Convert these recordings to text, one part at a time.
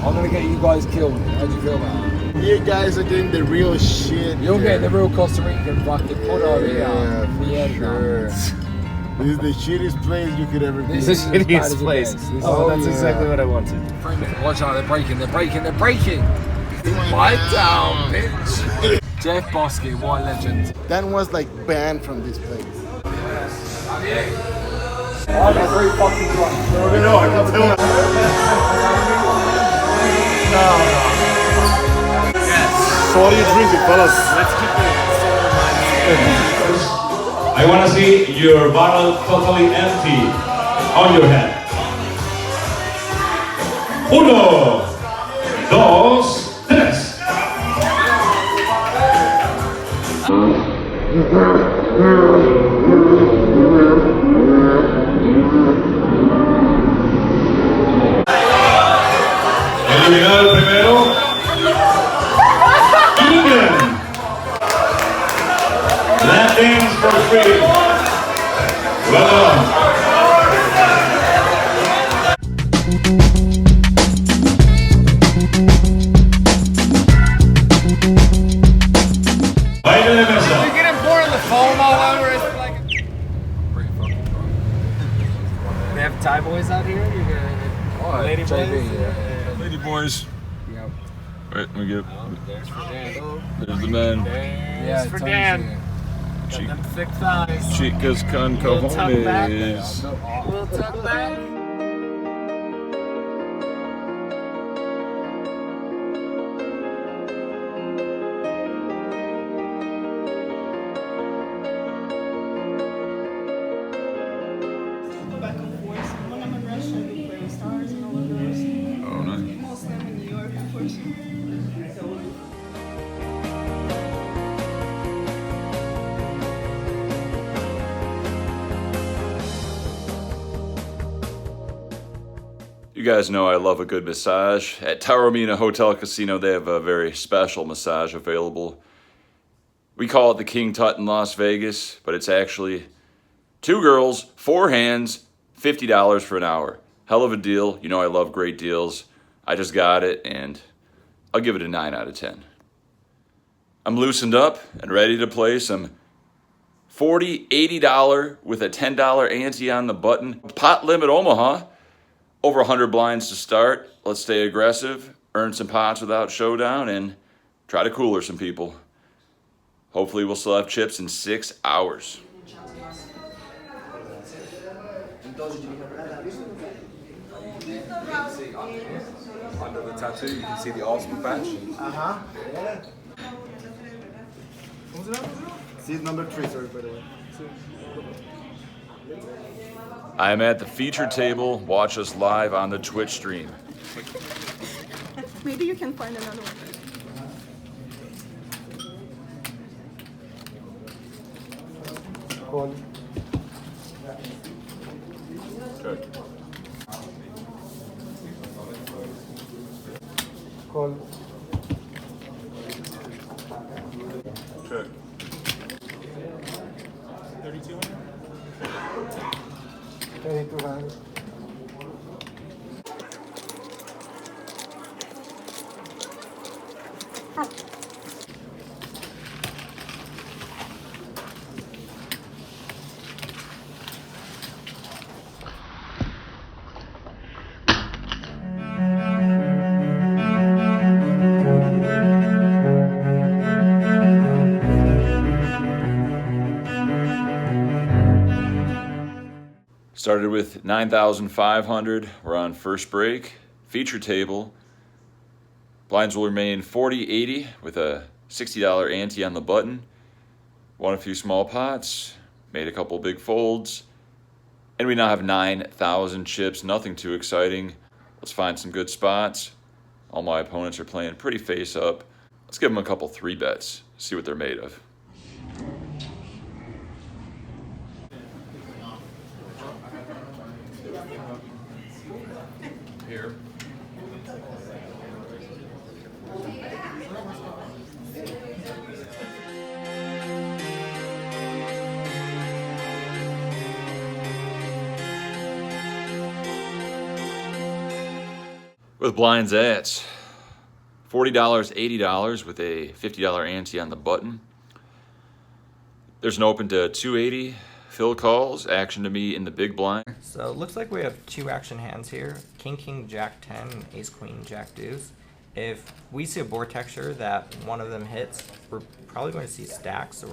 I'm gonna get you guys killed. How do you feel about it? You guys are getting the real shit. You're getting the real Costa Rican fucking put over here. Yeah, sure. This is the shittiest place you could ever be. This is the shittiest place. Oh, that's exactly what I wanted. Watch out, they're breaking. Fight down, bitch. Jeff Boski, what a legend. That was like banned from this place. I'm very fucking drunk. No, I can't tell. So what are you drinking, fellas? Let's keep it sober. I want to see your bottle totally empty on your head. Uno, dos, tres. Eliminado el primero. England. Landings for free. Well done. Baile de mesa. You're getting pouring the foam all over. It's like pretty fucking drunk. They have Thai boys out here? Lady boys? Yeah. Lady boys. Yep. Right, let me get. There's for Dan. There's the men. There's for Dan. Got them thick thighs. Chicas con We'll tuck back. cojones. We'll tuck back. Back and forth. When I'm in Russia, we play with stars and all of those. Oh, nice. Most of them in New York, of course. You guys know I love a good massage. At Taormina Hotel Casino, they have a very special massage available. We call it the King Tut in Las Vegas, but it's actually 2 girls, 4 hands, $50 for an hour. Hell of a deal. You know I love great deals. I just got it, and I'll give it a 9 out of 10. I'm loosened up and ready to play some $40, $80 with a $10 ante on the button. Pot limit Omaha. Over 100 blinds to start. Let's stay aggressive, earn some pots without showdown, and try to cooler some people. Hopefully we'll still have chips in 6 hours. Under the tattoo, you can see the Arsenal badge. Yeah. Seat number 3, sorry, by the way. I am at the feature table. Watch us live on the Twitch stream. Maybe you can find another one. Call. Okay. Call. Check. 3200. Started with 9,500. We're on first break. Feature table. Blinds will remain 40-80 with a $60 ante on the button. Won a few small pots. Made a couple big folds. And we now have 9,000 chips. Nothing too exciting. Let's find some good spots. All my opponents are playing pretty face up. Let's give them a couple 3-bets. See what they're made of. Here. With blinds at $40, $80 with a $50 ante on the button. There's an open to 280. Phil calls, action to me in the big blind. So it looks like we have 2 action hands here. King, king, jack 10, and ace, queen, jack deuce. If we see a board texture that one of them hits, we're probably going to see stacks or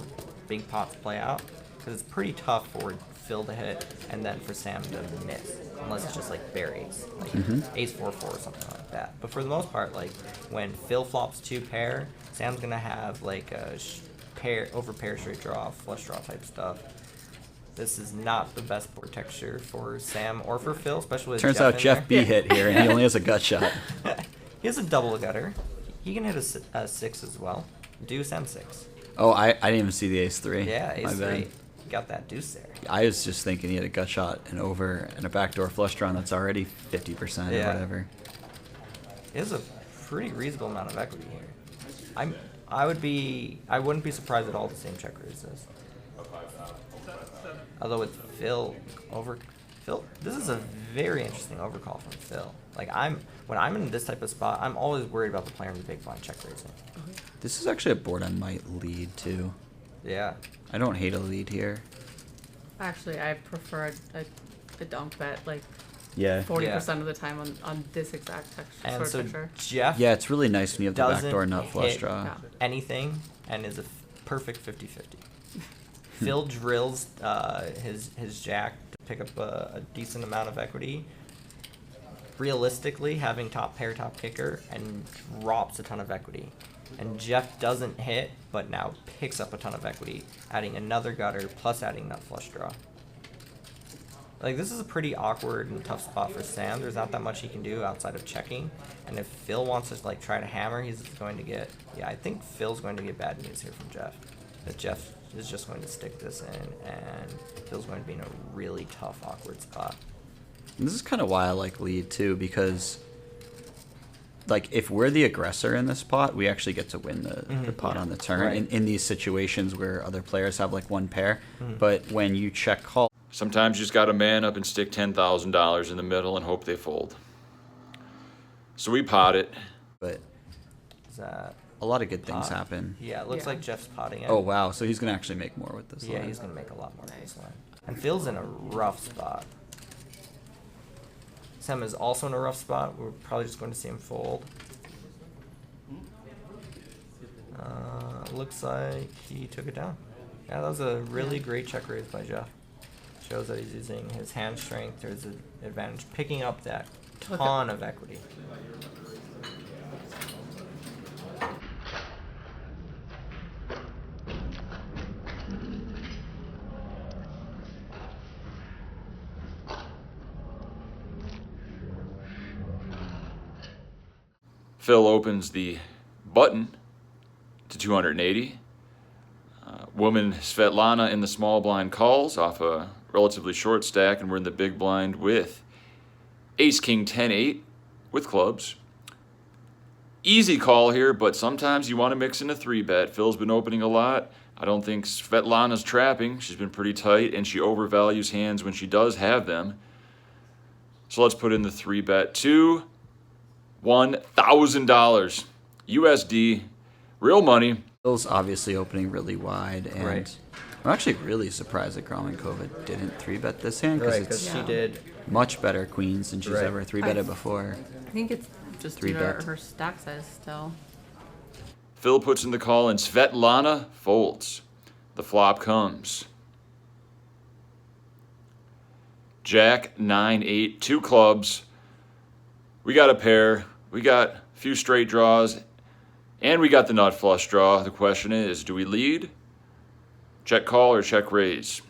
big pots play out. Because it's pretty tough for Phil to hit and then for Sam to miss. Unless it's just like bare ace. Like ace 4-4 or something like that. But for the most part, like when Phil flops 2 pair, Sam's going to have like a pair, over pair straight draw, flush draw type stuff. This is not the best board texture for Sam or for Phil, especially with Turns Jeff out Jeff B hit here, and he only has a gut shot. He has a double gutter. He can hit a 6 as well. Deuce and 6. Oh, I didn't even see the ace 3. Yeah, My ace bad. 3. Got that deuce there. I was just thinking he had a gut shot and over and a backdoor flush draw that's already 50% or whatever. It is a pretty reasonable amount of equity here. I wouldn't be surprised at all the same check raise this. Although with Phil, this is a very interesting overcall from Phil. Like when I'm in this type of spot, I'm always worried about the player in the big blind check raising. This is actually a board I might lead too. Yeah. I don't hate a lead here. Actually, I prefer a donk bet like Yeah. 40% of the time on this exact texture. And so texture. Jeff Yeah, it's really nice when you have the doesn't backdoor nut flush hit draw. anything and is a perfect 50-50. Phil drills his jack to pick up a decent amount of equity. Realistically, having top pair, top kicker, and drops a ton of equity. And Jeff doesn't hit, but now picks up a ton of equity, adding another gutter plus adding nut flush draw. Like, this is a pretty awkward and tough spot for Sam. There's not that much he can do outside of checking. And if Phil wants to like try to hammer, he's going to get, I think Phil's going to get bad news here from Jeff. That Jeff is just going to stick this in, and Phil's going to be in a really tough, awkward spot. And this is kind of why I like lead too, because like if we're the aggressor in this pot, we actually get to win the pot on the turn Right. in these situations where other players have like one pair. But when you check call, Sometimes you just got to man up and stick $10,000 in the middle and hope they fold. So we pot it. but Is that a lot of good things pot? happen. Yeah, it looks Yeah. like Jeff's potting it. Oh wow, so he's gonna actually make more with this Yeah, line. he's going to make a lot more of this line. And Phil's in a rough spot. Sam is also in a rough spot. We're probably just going to see him fold. Looks like he took it down. Yeah, that was a really great check raise by Jeff. Shows that he's using his hand strength to his advantage, picking up that ton of equity. Phil opens the button to 280. Woman Svetlana in the small blind calls off a relatively short stack, and we're in the big blind with ace king 10-8 with clubs. Easy call here, but sometimes you want to mix in a 3-bet. Phil's been opening a lot. I don't think Svetlana's trapping. She's been pretty tight, and she overvalues hands when she does have them. So let's put in the 3-bet to $1,000 USD, real money. Phil's obviously opening really wide, and Right. I'm actually really surprised that Gromyko didn't 3-bet this hand because Right, because it's she did. much better queens than she's Right. ever 3-betted before. I think it's just due to 3-bet. her stack size still. Phil puts in the call, and Svetlana folds. The flop comes. Jack 9-8, 2 clubs. We got a pair. We got a few straight draws. And we got the nut flush draw. The question is, do we lead? Check call or check raise?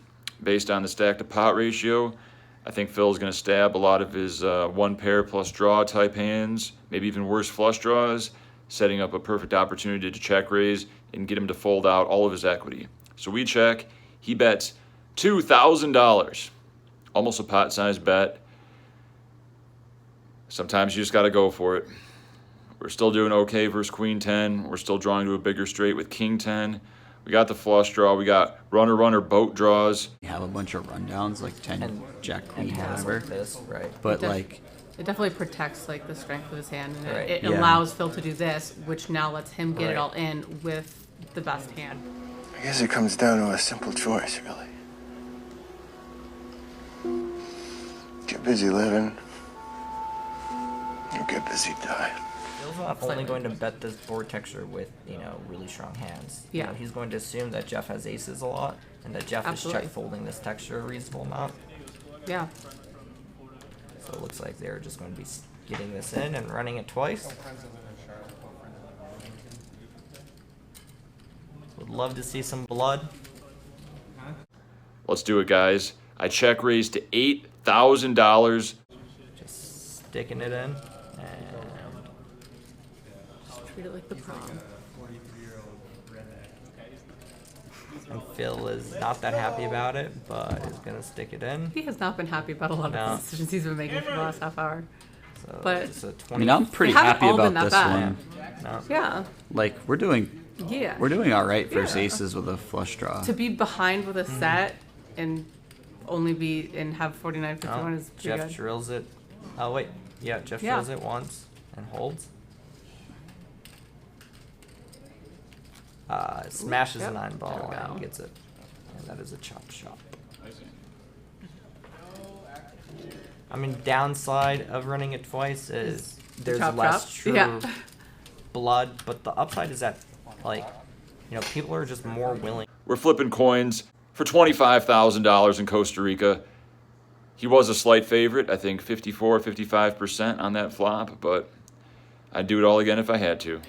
Based on the stack to pot ratio, I think Phil's going to stab a lot of his one pair plus draw type hands, maybe even worse flush draws, setting up a perfect opportunity to check raise and get him to fold out all of his equity. So we check. He bets $2,000. Almost a pot-sized bet. Sometimes you just got to go for it. We're still doing okay versus Queen 10. We're still drawing to a bigger straight with King 10. We got the flush draw. We got runner boat draws. You have a bunch of rundowns like 10, And Jack, Queen, And hands whatever. like this, right? But did. like It definitely protects like the strength of his hand, and Right. it Yeah. allows Phil to do this, which now lets him get Right. it all in with the best hand. I guess it comes down to a simple choice, really. Get busy living, or get busy dying. Phil's not only going to bet this board texture with, you know, really strong hands. You Yeah. know, he's going to assume that Jeff has aces a lot, and that Jeff Absolutely. is check folding this texture a reasonable amount. Yeah. So it looks like they're just going to be getting this in and running it twice. Would love to see some blood. Let's do it, guys. I check raised to $8,000. Just sticking it in. And Treat it like the prom. Phil is not that happy about it, but is going to stick it in. He has not been happy about a lot No. of the decisions he's been making for the last half hour. So But- it's a I 20. mean, I'm pretty They haven't happy all been about that this bad. one. No. Yeah. Like we're doing Yeah. all right for Yeah. aces with a flush draw. To be behind with a set and only be and have 49-51 No, is pretty Jeff good. drills it. Oh, wait. Yeah, Jeff Yeah. drills it once and holds. Smashes yep. a 9-ball There we and go. gets it. And that is a chop shot. I mean, downside of running it twice is there's chop less chop? true Yeah. blood, but the upside is that, like, you know, people are just more willing. We're flipping coins for $25,000 in Costa Rica. He was a slight favorite, I think 54, 55% on that flop, but I'd do it all again if I had to.